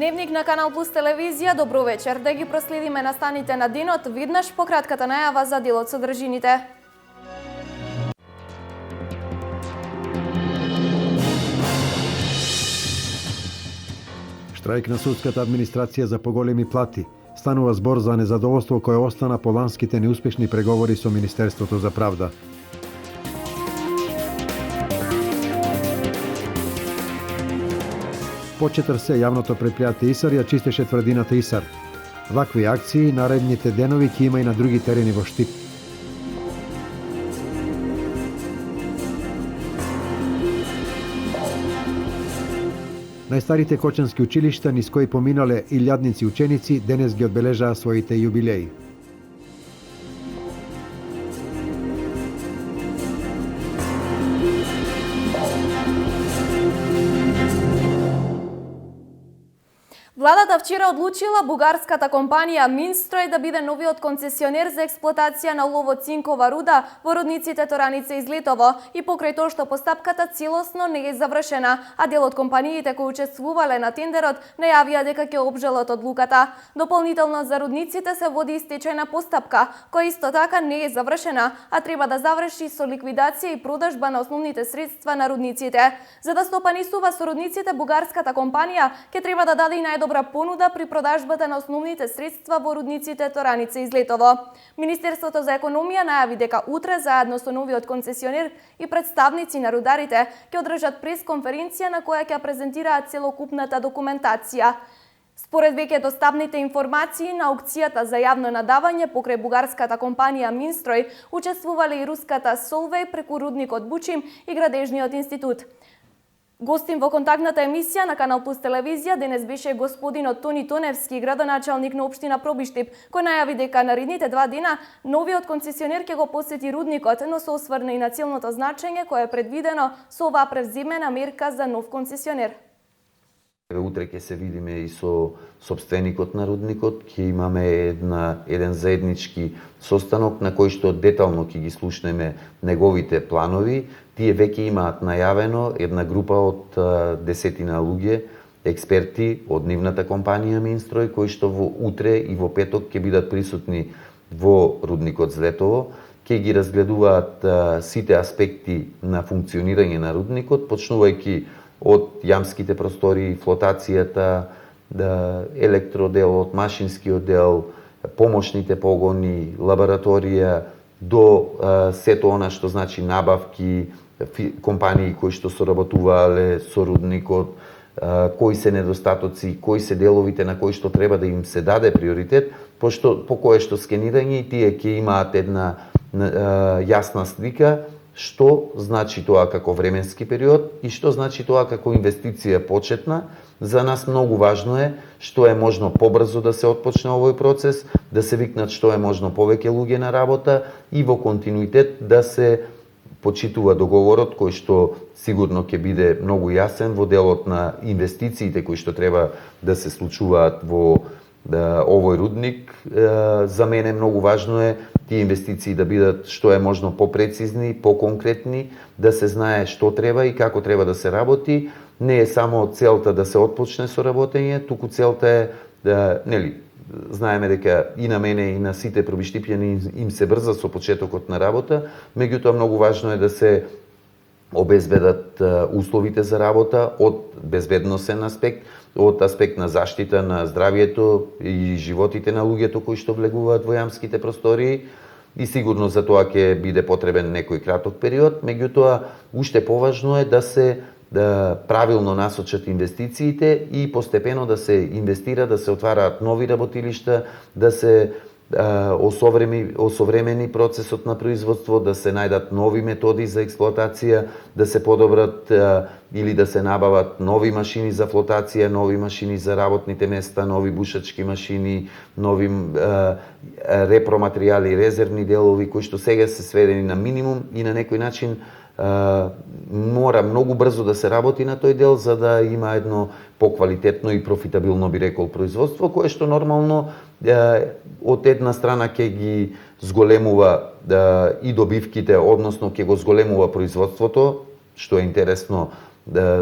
Дневник на Канал Плюс телевизија, добро вечер. Да ги проследиме настаните на денот, веднаш по кратката најава за дел од содржините. Штрајк на судската администрација за поголеми плати. Станува збор за незадоволство кое остана по ланските неуспешни преговори со Министерството за правда. Почетар се јавното предпријатие Исар ја чистеше тврдината Исар. Вакви акции наредните денови ќе има и на други терени во Штип. Најстарите кочански училишта низ кои поминале илјадници ученици денес ги одбележаа своите јубилеи. Владата вчера одлучила бугарската компанија Минстрој да биде новиот концесионер за експлоатација на олово-цинкова руда во рудниците Тораница и Злетово и покрај тоа што постапката целосно не е завршена, а дел од компаниите кои учествувале на тендерот најавија дека ќе обжалат одлуката. Дополнително за рудниците се води и стечајна постапка, која исто така не е завршена, а треба да заврши со ликвидација и продажба на основните средства на рудниците. За да стопанисува со рудниците, бугарската компанија ќе треба да даде и најдобра понуда при продажбата на основните средства во рудниците Тораница и Злетово. Министерството за економија најави дека утре заедно со новиот концесионер и представници на рударите ќе одржат пресконференција на која ќе презентираат целокупната документација. Според веќе достапните информации на аукцијата за јавно надавање покрај бугарската компанија Минстрој учествувале и руската Солвеј преку рудникот Бучим и Градежниот институт. Гостин во контактната емисија на Канал Плюс телевизија денес беше господинот Тони Тоневски, градоначалник на општина Пробиштип, кој најави дека наредните 2 дена новиот концесионер ќе го посети рудникот, но се осврна и на целното значење кое е предвидено со оваа превземена мерка за нов концесионер. Утре ќе се видиме и со собственикот на рудникот, ќе имаме еден заеднички состанок на кој што детално ќе ги слушнеме неговите планови. Тие веќе имаат најавено една група од 10 луѓе, експерти од нивната компанија Минстрој, кои што во утре и во петок ќе бидат присутни во рудникот Злетово, ќе ги разгледуваат сите аспекти на функционирање на рудникот, почнувајќи од јамските простори, флотацијата, електроделот, машинскиот дел, помошните погони, лабораторија, до сето она што значи набавки, компании кои што соработувале со рудникот, кои се недостатоци, кои се деловите на кои што треба да им се даде приоритет, по кое што скенирање и тие ќе имаат една јасна слика што значи тоа како временски период и што значи тоа како инвестиција почетна. За нас многу важно е што е можно побрзо да се отпочне овој процес, да се викнат што е можно повеќе луѓе на работа и во континуитет да се почитува договорот кој што сигурно ќе биде многу јасен во делот на инвестициите кои што треба да се случуваат во овој рудник. За мене многу важно е тие инвестиции да бидат што е можно попрецизни, поконкретни, да се знае што треба и како треба да се работи. Не е само целта да се отпочне со работење, туку целта е да, знаеме дека и на мене и на сите пробиштипјани им се брза со почетокот на работа, меѓутоа многу важно е да се обезбедат условите за работа од безбедносен аспект, од аспект на заштита на здравието и животите на луѓето кои што влегуваат во јамските простории и сигурно за тоа ќе биде потребен некој краток период, меѓутоа уште поважно е да се правилно насочат инвестициите и постепено да се инвестира, да се отвараат нови работилишта, да се осовремени процесот на производство, да се најдат нови методи за експлоатација, да се подобрат или да се набават нови машини за флотација, нови машини за работните места, нови бушачки машини, нови репроматеријали, резервни делови кои што сега се сведени на минимум и на некој начин мора многу брзо да се работи на тој дел за да има едно поквалитетно и профитабилно, би рекол, производство, кое што нормално од една страна ќе ги зголемува и добивките, односно ќе го зголемува производството, што е интересно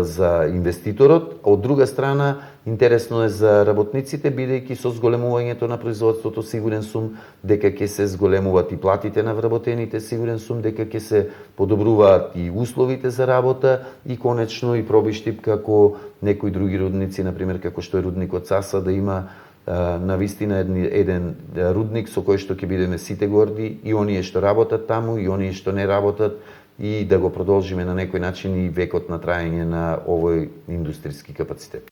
за инвеститорот, а од друга страна интересно е за работниците, бидејќи со зголемувањето на производството сигурен сум дека ќе се зголемуваат и платите на вработените, сигурен сум дека ќе се подобруваат и условите за работа и конечно и пробиштип како некои други рудници, например како што е рудникот Саса, да има на вистина еден рудник со кој што ќе бидеме сите горди, и оние што работат таму, и оние што не работат, и да го продолжиме на некој начин и векот на траење на овој индустријски капацитет.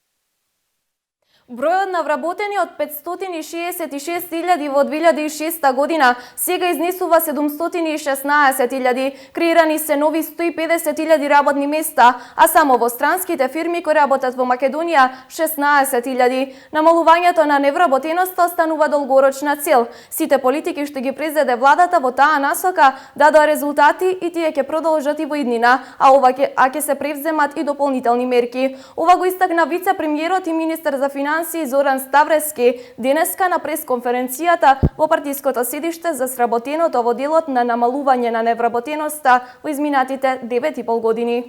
Бројот на вработени од 566.000 во 2006 година сега изнесува 716.000. Креирани се нови 150.000 работни места, а само во странските фирми кои работат во Македонија 16.000. Намалувањето на невработеноста останува долгорочна цел. Сите политики што ги презеде владата во таа насока дадоа резултати и тие ќе продолжат и во иднина, а ќе се превземат и дополнителни мерки. Ова го истакна вице-премиерот и министер за финансии Зоран Ставрески денеска на пресконференцијата во партиското седиште за сработеното во делот на намалување на невработеноста во изминатите 9,5 години.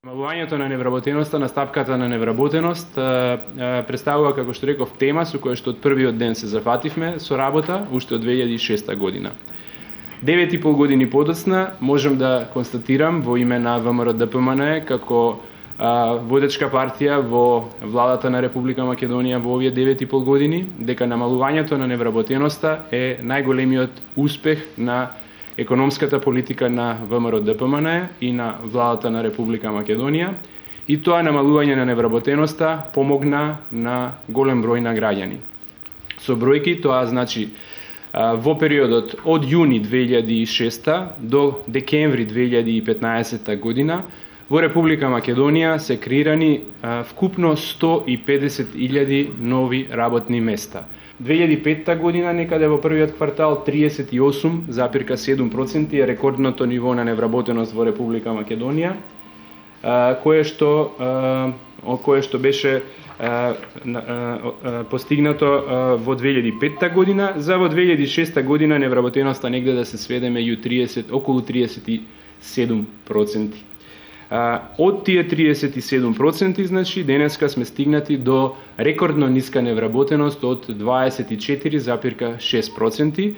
Намалувањето на невработеноста, на стапката на невработеност представува, како што реков, тема со која што од првиот ден се зафативме со работа уште од 2006 година. 9,5 години подоцна можам да констатирам во име на ВМРО-ДПМН како водечка партија во владата на Република Македонија во овие 9,5 години, дека намалувањето на невработеноста е најголемиот успех на економската политика на ВМРО-ДПМН и на владата на Република Македонија, и тоа намалување на невработеноста помогна на голем број на граѓани. Со бројки тоа значи во периодот од јуни 2006 до декември 2015 година во Република Македонија се креирани вкупно 150.000 нови работни места. 2005 година некаде во првиот квартал 38,7% е рекордното ниво на невработеност во Република Македонија, кое што беше постигнато во 2005 година. За во 2006 година невработеноста негде да се сведеме околу 37%. Од тие 37%, значи, денеска сме стигнати до рекордно ниска невработеност од 24,6%.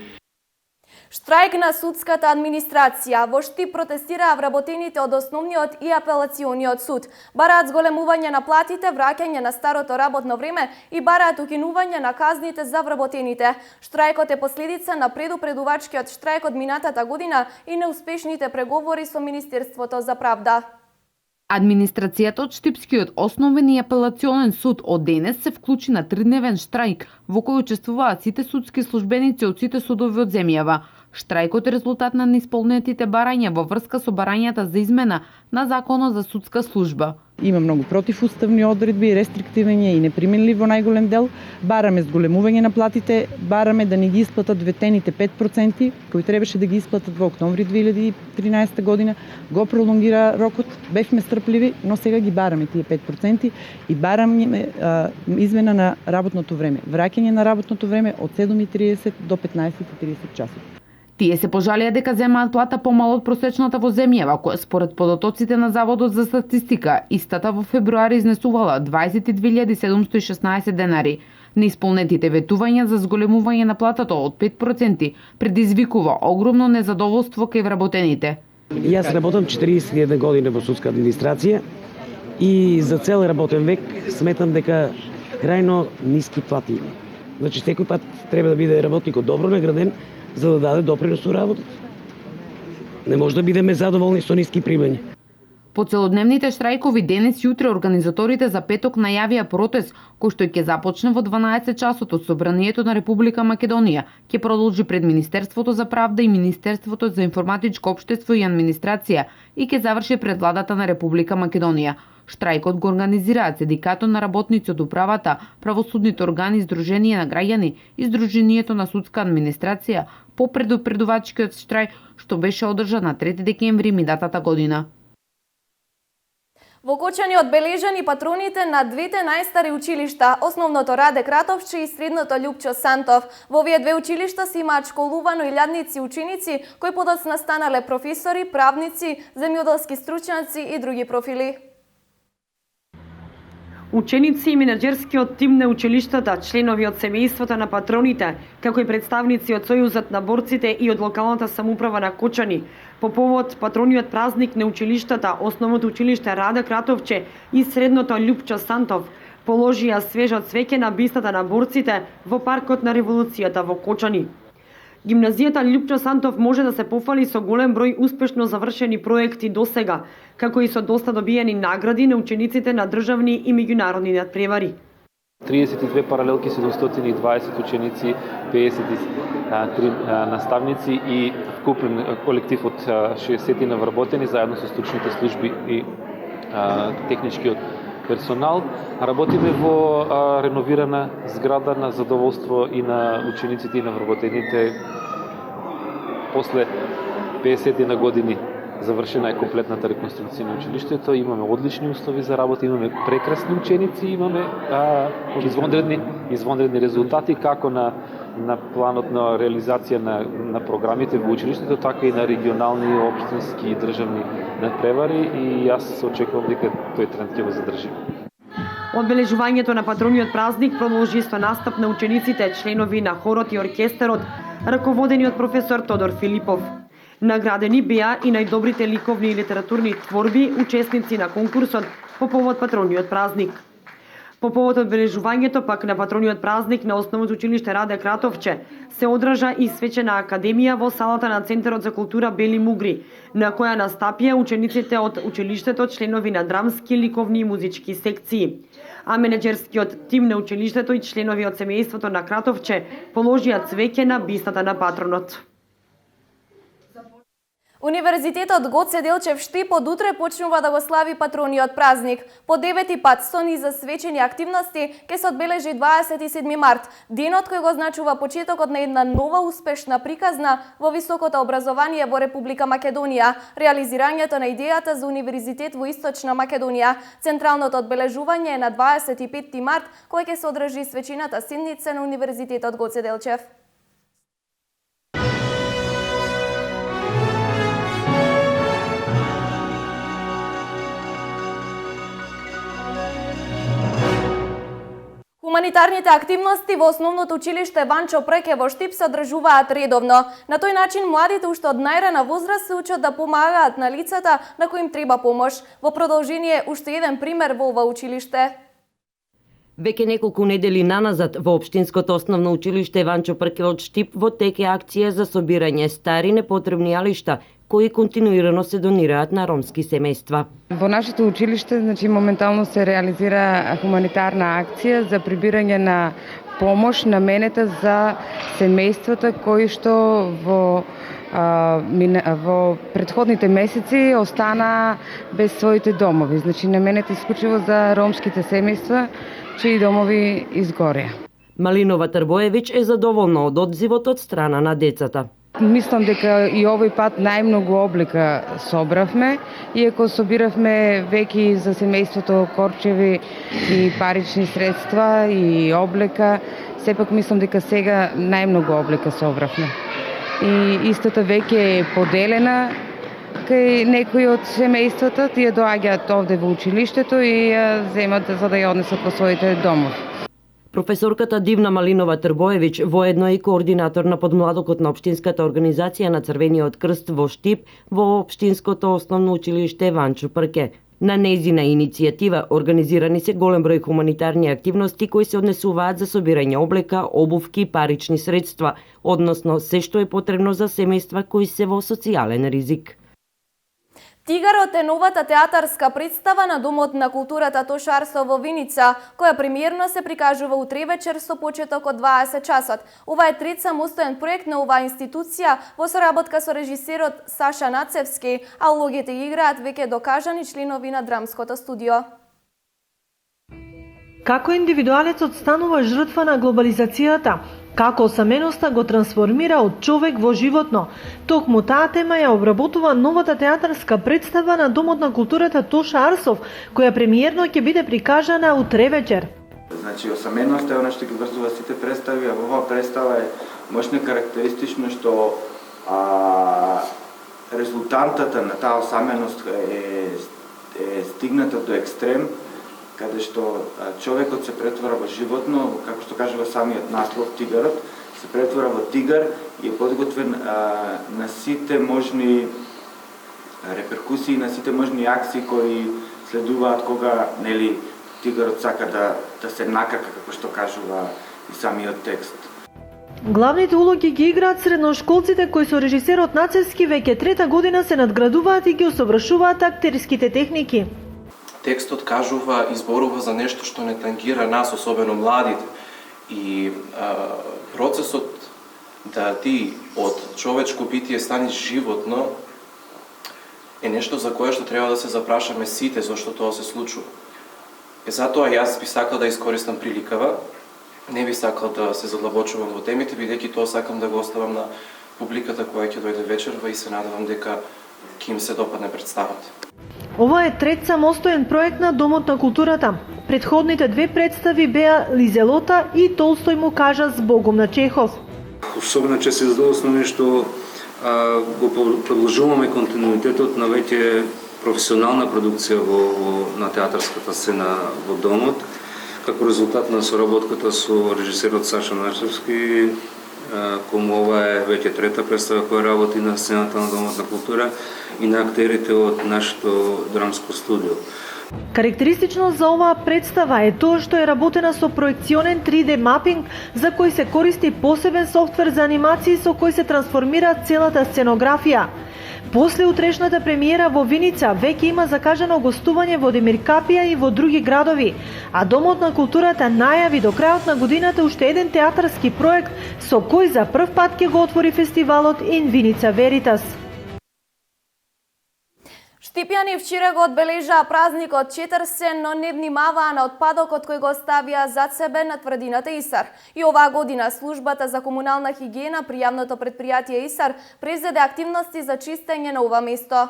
Штрајк на судската администрација. Во Штип протестираа вработените од Основниот и Апелациониот суд. Бараат зголемување на платите, враќање на старото работно време и бараат укинување на казните за вработените. Штрајкот е последица на предупредувачкиот штрајк од минатата година и неуспешните преговори со Министерството за правда. Администрацијата од Штипскиот основен и апелационен суд од денес се вклучи на 3-дневен штрајк, во кој учествуваат сите судски службеници од сите судови од земјава. Штрајкот е резултат на неисполнетите барања во врска со барањата за измена на Законот за судска служба. Има многу противуставни одредби, рестриктивни и неприменливи во најголем дел. Бараме зголемување на платите, бараме да не ги исплатат ветените 5%, кои требаше да ги исплатат во октомври 2013 година. Го пролонгира рокот, бевме стрпливи, но сега ги бараме тие 5% и бараме измена на работното време. Враќање на работното време од 7:30 до 15:30 часот. Тие се пожалија дека земаат плата помало од просечната во земјава, која според податоците на Заводот за статистика истата во февруари изнесувала 22.716 денари. Неисполнетите ветувања за зголемување на платата од 5% предизвикува огромно незадоволство кај вработените. Јас работам 41 години во судска администрација и за цел работен век сметам дека крајно ниски плати има. Значи секој пат треба да биде работникот добро награден за да даде допринос со работата. Не може да бидеме задоволни со ниски примања. По целодневните штрајкови денес и утре организаторите за петок најавија протест кој што ќе започне во 12 часот од Собранието на Република Македонија, ќе продолжи пред Министерството за правда и Министерството за информатичко општество и администрација и ќе заврши пред владата на Република Македонија. Штрајкот го организираат Синдикатот на работници од управата, правосудните органи, Сдружение на граѓани и Сдруженијето на судска администрација по предупредувачкиот штрајк што беше одржан на 3 декември минатата година. Во Кочани одбележани патроните на двете најстари училишта, основното Раде Кратовче и средното Љупчо Сантов. Во овие две училишта се имаат школувано илјадници ученици кои подоцна станале професори, правници, земјоделски стручњаци и други профили. Ученици и менаџерскиот тим на училиштата, членови од семејството на патроните, како и представници од Сојузот на борците и од локалната самоуправа на Кочани, по повод патрониот празник на училиштата, основното училиште Раде Кратовче и средното Љупчо Сантов, положија свежо цвеќе на бистата на борците во паркот на Револуцијата во Кочани. Гимназијата Љупчо Сантов може да се пофали со голем број успешно завршени проекти досега, како и со доста добиени награди на учениците на државни и меѓународни надпревари. 32 паралелки, 720 ученици, 53 наставници и вкупен колектив од 60 навработени заедно со стручните служби и техничкиот персонал. Работиме во реновирана зграда на задоволство и на учениците и на вработените. После 50 на години завршена е комплетната реконструкција на училиштето, имаме одлични услови за работа, имаме прекрасни ученици, имаме извонредни резултати како на планот на реализација на програмите во училиштето, така и на регионални, општински и државни надпревари и јас очекувам дека тој тренд ќе го задржи. Одбележувањето на патрониот празник продолжи со настап на учениците, членови на хорот и оркестарот, раководени од професор Тодор Филипов. Наградени беа и најдобрите ликовни и литературни творби, учесници на конкурсот по повод патрониот празник. По повод одбележувањето пак на патрониот празник на основното училиште Раде Кратовче се одржа и свечена академија во салата на Центарот за култура Бели Мугри, на која настапија учениците од училиштето, членови на драмски, ликовни и музички секции. А менеджерскиот тим на училиштето и членови од семејството на Кратовче положија цвеќе на бистата на патронот. Универзитетот Гоце Делчев Штип од утре почнува да го слави патрониот празник. По 9 пат со низ свечени активности ќе се одбележи 27 март, денот кој го означува почетокот на една нова успешна приказна во високото образование во Република Македонија, реализирањето на идејата за универзитет во Источна Македонија. Централното одбележување е на 25 март, кој ќе се одржи свечената седница на Универзитетот Гоце Делчев. Хуманитарните активности во основното училиште Ванчо Преке во Штип се одржуваат редовно. На тој начин младите уште од најрана возраст се учат да помагаат на лицата на кои им треба помош. Во продолжение уште еден пример во ова училиште. Веќе неколку недели наназад во Општинското основно училиште Ванчо Преке од Штип во тек е акција за собирање стари непотребни јалишта кои континуирано се донираат на ромски семејства. Во нашето училиште моментално се реализира хуманитарна акција за прибирање на помош наменета за семејствата кои што во претходните месеци остана без своите домови. Наменета исклучиво за ромските семејства чии домови изгореа. Малинова Трбоевиќ е задоволна од одзивот од страна на децата. Мислам дека и овој пат најмногу облика собравме, иако собиравме веќе за семејството корчеви и парични средства и облека, сепак мислам дека сега најмногу облика собравме. И истата веќе е поделена кај некои од семејствата, тие доаѓаат овде во училиштето и ја земат за да ја однесат во своите домови. Професорката Дивна Малинова Трбоевиќ, воедно и координатор на подмладокот на Општинската организација на Црвениот крст во Штип, во Општинското основно училиште Ванчо Преке. На нејзина иницијатива организирани се голем број хуманитарни активности кои се однесуваат за собирање облека, обувки, парични средства, односно се што е потребно за семејства кои се во социјален ризик. Тигарот е новата театарска представа на Домот на културата Тоша Арсов во Виница, која премиерно се прикажува утре вечер со почеток од 20 часот. Ова е трет самостоен проект на оваа институција во соработка со режисерот Саша Нацевски, а улогите ги играат веќе докажани членови на драмското студио. Како индивидуалецот станува жртва на глобализацијата? Како осаменоста го трансформира од човек во животно? Токму таа тема ја обработува новата театарска представа на Домот на културата Тоша Арсов, која премиерно ќе биде прикажана утре вечер. Значи, осаменоста е она што ги врзува сите представи, а во оваа представа е мощно карактеристично што резултантата на таа осаменост е стигната до екстрем, каде што човекот се претвора во животно, како што кажува самиот наслов, тигарот, се претвора во тигар и е подготвен на сите можни реперкусии, на сите можни акции кои следуваат кога тигарот сака да се накака, како што кажува и самиот текст. Главните улоги ги играат средношколците кои со режисерот Нацевски веќе трета година се надградуваат и ги усовршуваат актерските техники. Текстот кажува и зборува за нешто што не тангира нас, особено младите. И процесот да ти од човечко битие станеш животно е нешто за кое што треба да се запрашаме сите зашто тоа се случува. Затоа јас би сакал да искористам приликава, не би сакал да се задлабочувам во темите, бидејќи тоа сакам да го оставам на публиката која ќе дојде вечерва и се надевам дека ќе им се допадне представата. Ова е трет самостоен проект на Домот на културата. Предходните две представи беа Лизелота и Толстој му кажа збогом на Чехов. Особено че се задоволствам нешто го продолжуваме континуитетот на веќе професионална продукција на театарската сцена во Домот, како резултат на соработката со режисерот Саша Начевски, кому ова е веќе трета представа која работи на сцената на Домот на култура и на актерите од нашето драмско студио. Карактеристично за оваа представа е тоа што е работена со проекционен 3D мапинг, за кој се користи посебен софтвер за анимации со кој се трансформира целата сценографија. После утрешната премиера во Виница веќе има закажано гостување во Демиркапија и во други градови, а Домот на културата најави до крајот на годината уште еден театарски проект со кој за прв пат ќе го отвори фестивалот In Vinica Veritas. Штипјани вчера го одбележаа празникот Четрсен, но не внимаваа на отпадокот кој го оставија зад себе на тврдината Исар. И оваа година службата за комунална хигиена при јавното предпријатие Исар презеде активности за чистење на ова место.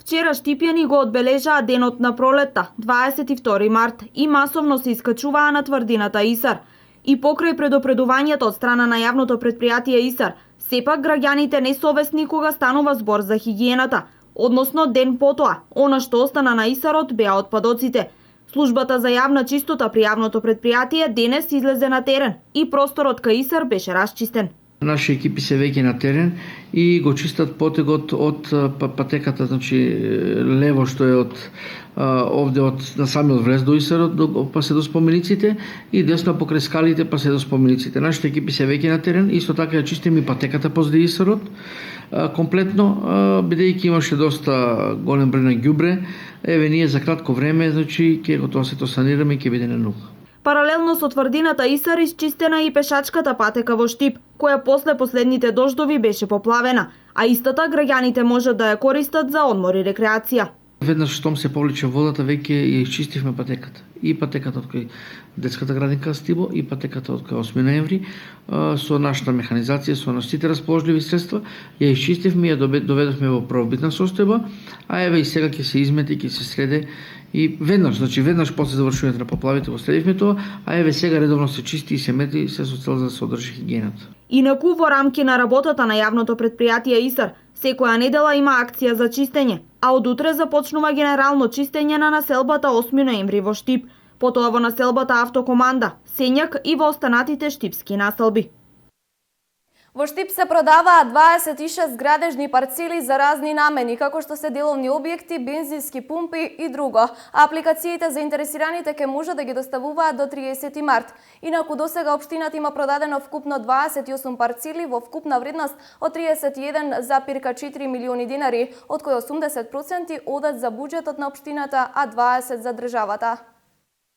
Вчера штипјани го одбележаа денот на пролетта, 22 март, и масовно се искачуваа на тврдината Исар. И покрај предупредувањето од страна на јавното предпријатие Исар, сепак граѓаните не совесни кога станува збор за хигиената. Односно ден потоа, она што остана на Исарот беа отпадоците. Службата за јавна чистота при јавното предпријатие денес излезе на терен и просторот кај Исар беше расчистен. Наши екипи се веќе на терен и го чистат потегот од патеката, значи лево што е од овде од на самиот влез до Исарот, па се до спомениците, и десно покрај скалите па се до спомениците. Нашите екипи се веќе на терен, исто така ја чистиме и патеката позади Исарот комплетно, бидејќи имаше доста голем број на ѓубре. Еве ние за кратко време, значи ќе го тоа се то санираме и ќе биде на нула. Паралелно со тврдината Исар исчистена и пешачката патека во Штип, која после последните дождови беше поплавена, а истата граѓаните можат да ја користат за одмор и рекреација. Веднаш штом се повлече водата, веќе ја исчистивме патеката. И патеката од кај детската градинка Стибо, и патеката од кај 8 ноември, со нашата механизација, со нашите расположливи средства, ја исчистивме и ја доведовме во првобитна состојба, а еве и сега ќе се измети, ќе се среде и веднаш, значи веднаш после завршувањето на поплавите го следивме тоа, а еве сега редовно се чисти и се мети, се со цел да се одржи хигиената. Инаку во рамки на работата на јавното предпријатие Исар, секоја недела има акција за чистење, а од утре започнува генерално чистење на населбата 8 ноември во Штип, потоа во населбата Автокоманда, Сењак и во останатите штипски населби. Во Штип се продаваат 26 градежни парцели за разни намени, како што се деловни објекти, бензински пумпи и друго. Апликациите за интересираните ќе може да ги доставуваат до 30 март. Инаку досега општината има продадено вкупно 28 парцели во вкупна вредност од 31,4 милиони динари, од кои 80% одат за буџетот на општината, а 20% за државата.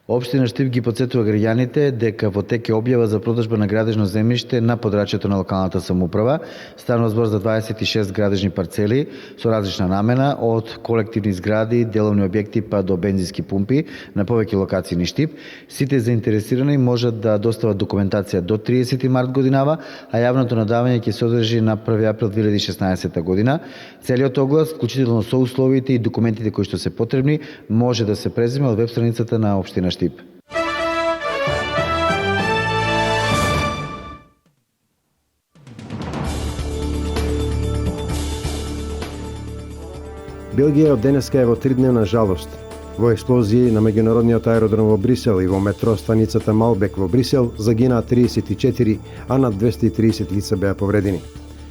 Општина Штип ги потсетува граѓаните дека во тек е објава за продажба на градежно земјиште на подрачјето на локалната самоуправа. Станува збор за 26 градежни парцели со различна намена, од колективни згради, деловни објекти па до бензински пумпи на повеќе локации низ Штип. Сите заинтересирани можат да достават документација до 30 март годинава, а јавното надавање ќе се одржи на 1 април 2016 година. Целиот оглас, вклучително со условите и документите кои што се потребни, може да се преземе од веб страницата на општина Штип. Белгија од денеска е во 3-дневна жалост. Во експлозии на меѓународниот аеродром во Брисел и во метро станицата Малбек во Брисел загинаа 34, а над 230 лица беа повредени.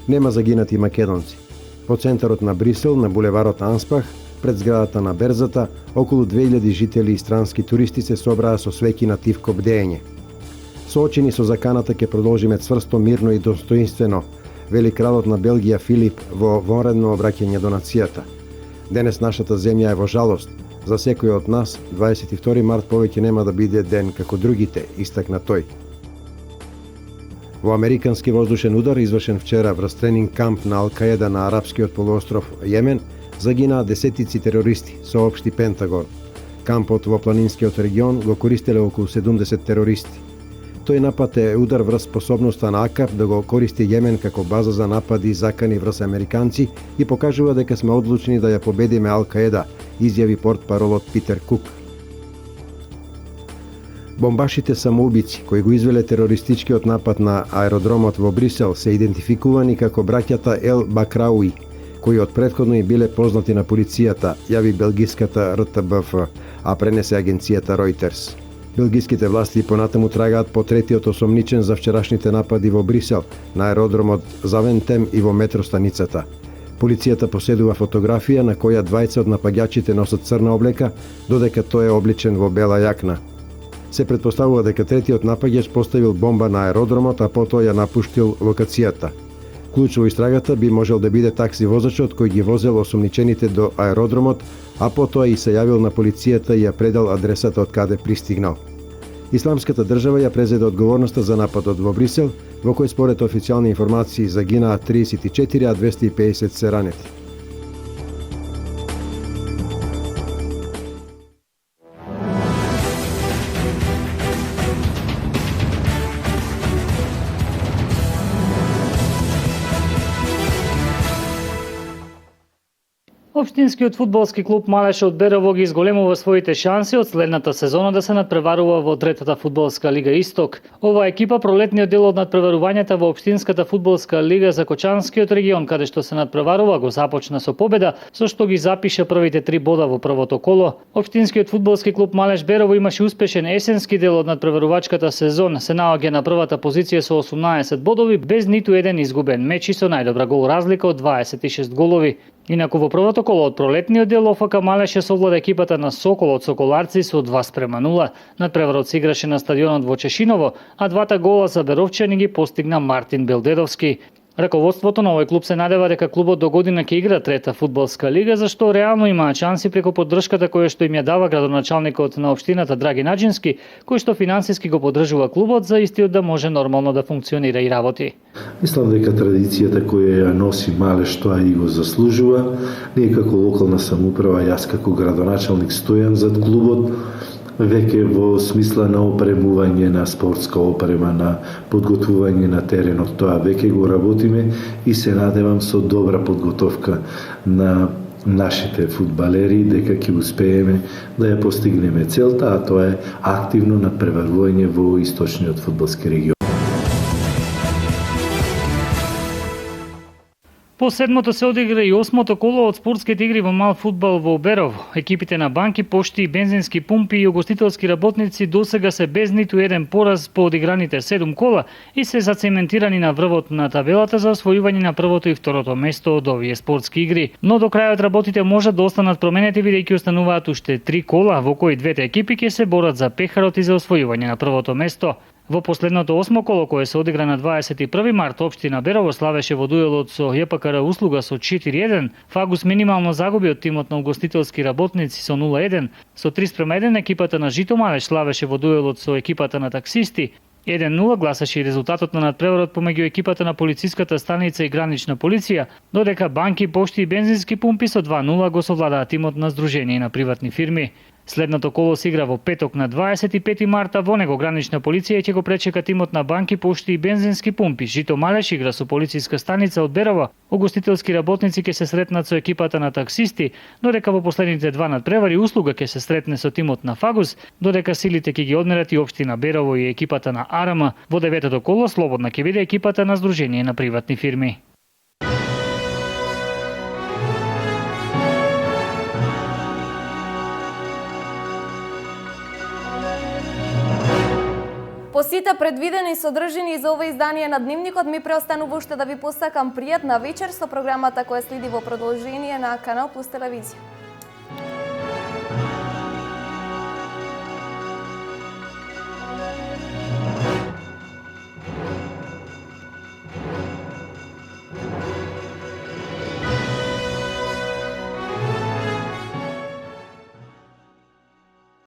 Нема загинати македонци. Во центарот на Брисел, на булеварот Анспах, пред зградата на берзата, околу 2000 жители и странски туристи се собраа со свеќи на тивко бдење. Соочени со заканата ќе продолжиме цврсто, мирно и достоинствено, вели кралот на Белгија Филип во вонредно обраќање до нацијата. Денес нашата земја е во жалост. За секој од нас, 22 март повеќе нема да биде ден како другите, истакна тој. Во американски воздушен удар, извршен вчера врз тренинг камп на Ал-Каеда на арапскиот полуостров Јемен, загинаа десетици терористи, соопшти Пентагон. Кампот во планинскиот регион го користеле околу 70 терористи. Тој напад е удар врз способноста на АКАП да го користи Јемен како база за напади и закани врз американци и покажува дека сме одлучни да ја победиме Ал-Каеда, изјави портпаролот Питер Кук. Бомбашите самоубици кои го извеле терористичкиот напад на аеродромот во Брисел се идентификувани како браќата Ел Бакрауи, кои од претходно и биле познати на полицијата, јави белгиската РТБФ, а пренесе агенцијата Reuters. Белгиските власти понатаму трагаат по третиот осомничен за вчерашните напади во Брисел, на аеродромот Завентем и во метростаницата. Полицијата поседува фотографија на која двајца од напаѓачите носат црна облека, додека тој е обличен во бела јакна. Се претпоставува дека третиот напаѓач поставил бомба на аеродромот, а потоа ја напуштил локацијата. Клуч во истрагата би можел да биде такси возачот кој ги возел осомничените до аеродромот, а потоа и се јавил на полицијата и ја предал адресата од каде пристигнал. Исламската држава ја презеде одговорноста за нападот во Брисел, во кој според официјални информации загинаа 34, а 250 се ранети. Општинскиот фудбалски клуб Малеш од Берово ги изголемува своите шанси од следната сезона да се надпреварува во третата фудбалска лига Исток. Оваа екипа пролетниот дел од надпреварувањата во Општинската фудбалска лига за Кочанскиот регион, каде што се надпреварува, го започна со победа, со што ги запиша првите 3 бода во првото коло. Општинскиот фудбалски клуб Малеш Берово имаше успешен есенски дел од надпреварувачката сезон, се наоѓа на првата позиција со 18 бодови, без ниту еден изгубен меч и со најдобра гол разлика од 26 голови. Инаку во првото коло од пролетниот дел ОФК Малеш ја совлада екипата на Сокол од Соколарци со 2:0. Надпреварот се играше на стадионот во Чешиново, а двата гола за беровчани ги постигна Мартин Белдедовски. Раководството на овој клуб се надева дека клубот до година ќе игра трета фудбалска лига, зашто реално имаат шанси преку поддршката која што им ја дава градоначалникот на општината Драги Наџински, кој што финансиски го поддржува клубот за истиот да може нормално да функционира и работи. Мислам дека традицијата која ја носи Малеш тоа и го заслужува. Ние како локална самоуправа, јас како градоначалник стојам зад клубот, веќе во смисла на опремување на спортска опрема, на подготвување на теренот, тоа веќе го работиме и се надевам со добра подготовка на нашите фудбалери дека ќе успееме да ја постигнеме целта, а тоа е активно надпреварување во источниот фудбалски регион. По седмото се одигра и осмото коло од спортските игри во мал фудбал во Оберово. Екипите на банки, пошти и бензински пумпи и угостителски работници досега се без ниту еден пораз по одиграните 7 кола и се зацементирани на врвот на табелата за освојување на првото и второто место од овие спортски игри. Но до крајот работите можат да останат променети бидејќи остануваат уште 3 кола во кои двете екипи ќе се борат за пехарот и за освојување на првото место. Во последното осмо коло кое се одигра на 21 март, општина Берово славеше во дуелот со ЈПКР Услуга со 4-1. Фагус минимално загуби од тимот на угостителски работници со 0-1. Со 3:1 екипата на Житомалеш славеше во дуелот со екипата на таксисти. 1-0 гласаше и резултатот на надпреварот помеѓу екипата на полициската станица и гранична полиција, додека банки, пошти и бензински пумпи со 2-0 го совладаа тимот на Сдружение на приватни фирми. Следното коло се игра во петок на 25 марта, во него гранична полиција ќе го пречека тимот на банки, пошти и бензински пумпи. Житомалеш игра со полициска станица од Берово. Угостителски работници ќе се сретнат со екипата на таксисти, додека во последните два надпревари Услуга ќе се сретне со тимот на Фагус, додека силите ќе ги одмерат и општина Берово и екипата на АРМ. Во деветото коло слободна ќе биде екипата на Сдружение на приватни фирми. По сите предвидени содржини за ова издание на Дневникот ми преостанува уште да ви посакам пријатна вечер со програмата која следи во продолжение на Канал Плюс телевизија.